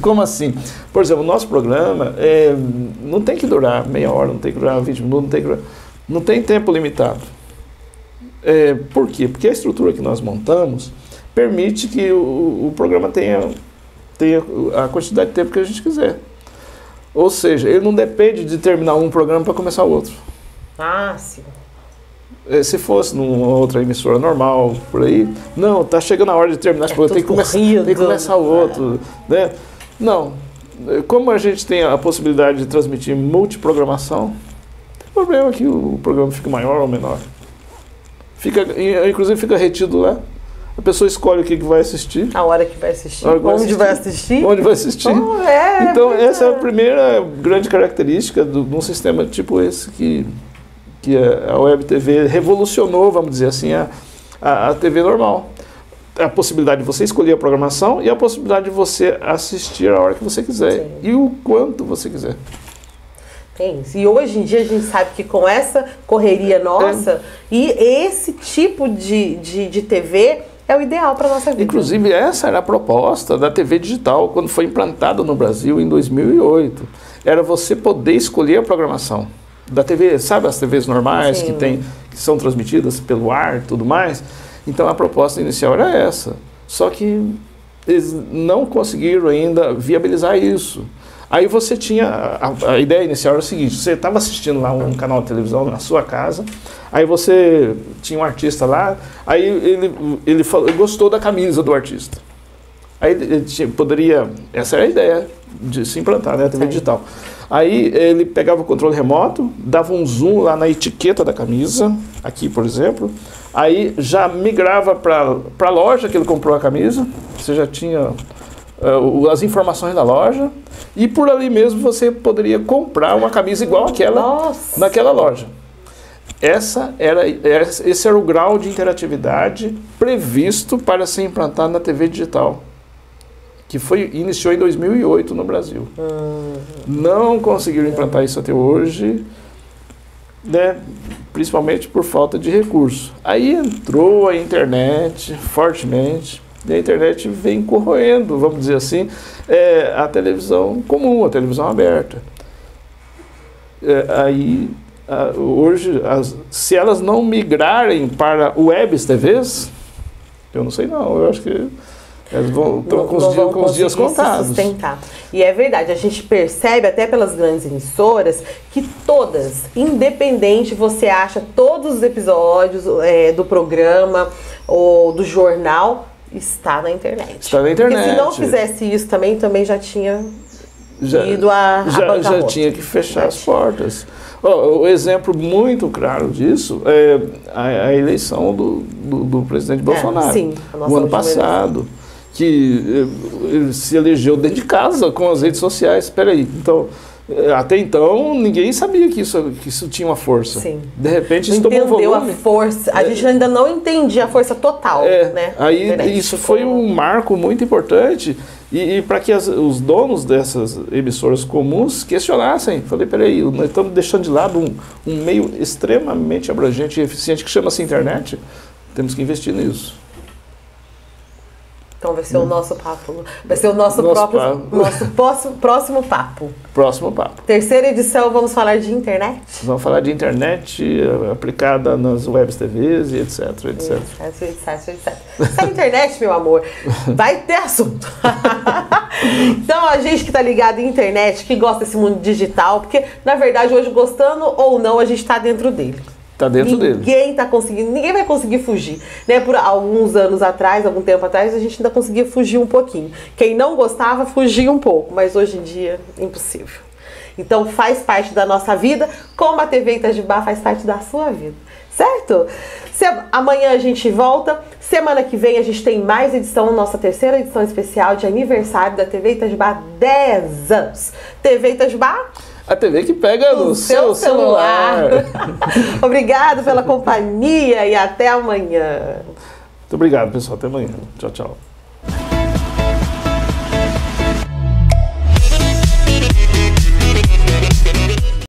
Como assim? Por exemplo, o nosso programa não tem que durar meia hora, não tem que durar 20 minutos, não tem tempo limitado. Por quê? Porque a estrutura que nós montamos permite que o programa tenha a quantidade de tempo que a gente quiser. Ou seja, ele não depende de terminar um programa para começar o outro. Sim. Se fosse numa outra emissora normal, por aí, não, tá chegando a hora de terminar esse programa, tem que começar o outro, né? Não, como a gente tem a possibilidade de transmitir multiprogramação, tem problema que o programa fica maior ou menor. Inclusive fica retido lá, a pessoa escolhe o que vai assistir. A hora que vai assistir, onde vai assistir. Onde vai assistir. Então essa é a primeira grande característica de um sistema tipo esse que a Web TV revolucionou, vamos dizer assim, a TV normal. A possibilidade de você escolher a programação e a possibilidade de você assistir a hora que você quiser. Sim. E o quanto você quiser. Tem isso. E hoje em dia a gente sabe que com essa correria nossa, e esse tipo de TV é o ideal para a nossa vida. Inclusive essa era a proposta da TV digital, quando foi implantada no Brasil em 2008. Era você poder escolher a programação da TV, sabe as TVs normais que são transmitidas pelo ar e tudo mais? Então a proposta inicial era essa, só que eles não conseguiram ainda viabilizar isso. Aí você tinha, a ideia inicial era o seguinte, você estava assistindo lá um canal de televisão na sua casa, aí você tinha um artista lá, aí ele gostou da camisa do artista. Aí ele poderia, essa era a ideia de se implantar, né, a TV digital. Aí ele pegava o controle remoto, dava um zoom lá na etiqueta da camisa, aqui por exemplo, aí já migrava para a loja que ele comprou a camisa, você já tinha as informações da loja, e por ali mesmo você poderia comprar uma camisa igual àquela naquela loja. Esse era o grau de interatividade previsto para ser implantado na TV digital, que iniciou em 2008 no Brasil. Não conseguiram implantar isso até hoje, né, principalmente por falta de recurso. Aí entrou a internet fortemente, e a internet vem corroendo, vamos dizer assim, a televisão comum, a televisão aberta. Hoje, se elas não migrarem para webs TVs, eu não sei não, eu acho que elas estão com os dias contados. Sustentar. E é verdade, a gente percebe até pelas grandes emissoras que todas, independente, você acha todos os episódios do programa ou do jornal, está na internet. Está na internet. Porque se não fizesse isso também já tinha ido a já tinha que fechar as portas. O exemplo muito claro disso é a eleição do presidente Bolsonaro. Sim, o ano passado, que ele se elegeu dentro de casa com as redes sociais. Espera aí, então, até então ninguém sabia que isso tinha uma força. Sim. De repente isso tomou entendeu volume. A força. A gente ainda não entendia a força total, né? Aí isso foi um marco muito importante. E para que os donos dessas emissoras comuns questionassem. Falei, peraí, nós estamos deixando de lado um meio extremamente abrangente e eficiente que chama-se internet. Temos que investir nisso. Então vai ser o nosso papo. Vai ser o nosso próximo papo. Próximo papo. Terceira edição, vamos falar de internet? Vamos falar de internet aplicada nas webs TVs e etc. Essa internet, meu amor, vai ter assunto. Então, a gente que tá ligado em internet, que gosta desse mundo digital, porque, na verdade, hoje, gostando ou não, a gente tá dentro dele. Tá dentro dele. Ninguém vai conseguir fugir, né? Por alguns anos atrás, algum tempo atrás, a gente ainda conseguia fugir um pouquinho. Quem não gostava, fugia um pouco, mas hoje em dia, impossível. Então faz parte da nossa vida, como a TV Itajubá faz parte da sua vida, certo? Amanhã a gente volta, semana que vem a gente tem mais edição, nossa terceira edição especial de aniversário da TV Itajubá, 10 anos. TV Itajubá, a TV que pega no seu celular. Obrigado pela companhia e até amanhã. Muito obrigado, pessoal. Até amanhã. Tchau, tchau.